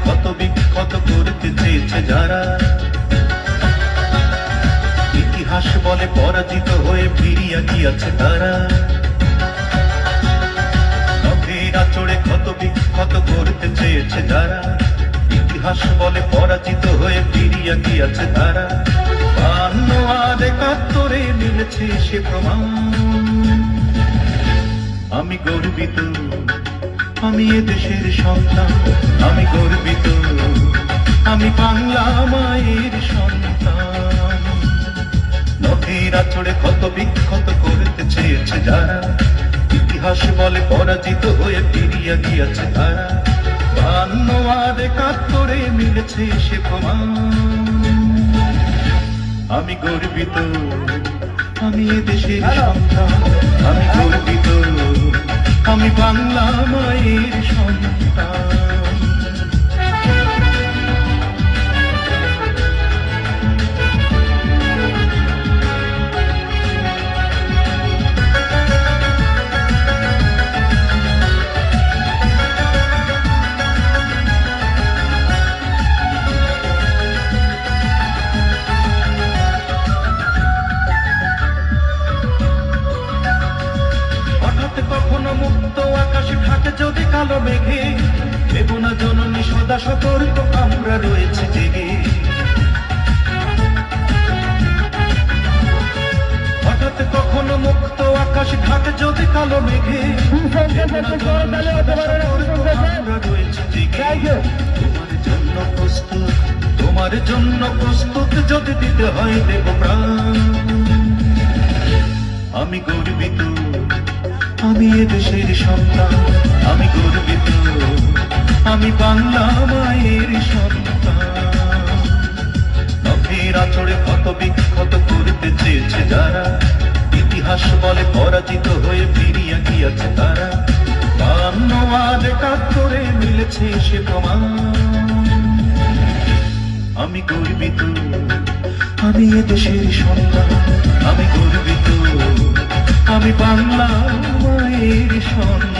ক্ষত বিক্ষত করতে চেয়েছে যারা, ইতিহাস বলে পরাজিত হয়ে ফিরিয়া গিয়াছে তারা। নখের আঁচড়ে ক্ষত বিক্ষত করতে চেয়েছে যারা, ইতিহাস বলে পরাজিত হয়ে ফিরিয়া গিয়াছে তারা। 52 আর 71 মিলেছে সে প্রমাণ। আমি গর্বিত, আমি এ দেশের সন্তান। আমি গর্বিত, আমি বাংলা মায়ের সন্তান। নখের আঁচড়ে ক্ষত বিক্ষত করতে চেয়েছে যারা, ইতিহাস বলে পরাজিত হয়ে ফিরিয়া গিয়াছে তারা। 52 আর 71 মিলেছে সে প্রমাণ। আমি গর্বিত, আমি এ দেশের সন্তান। আমি গর্বিত, আমি বাংলা মায়ের সন্তান। কখনো মুক্ত আকাশে ঢাকে যদি কালো মেঘে, দেব না জননী সদা সতর্ক, আমরা রয়েছে জেগে। হঠাৎ কখনো মুক্ত আকাশে ঢাকে যদি কালো মেঘে, আমরা রয়েছে জেগে। তোমার জন্য প্রস্তুত, তোমার জন্য প্রস্তুত, যদি দিতে হয় দেব প্রাণ। আমি গর্বিত, আমি এ দেশের সন্তান। আমি গর্বিত, আমি বাংলা মায়ের সন্তান। নখের আঁচড়ে ক্ষত বিক্ষত করতে চেয়েছে যারা, ইতিহাস বলে পরাজিত হয়ে ফিরিয়া গিয়াছে তারা। 52 আর 71 মিলেছে সে প্রমাণ। আমি গর্বিত, আমি এ দেশের সন্তান। আমি গর্বিত, আমি বাংলা মায়ের সন্তান।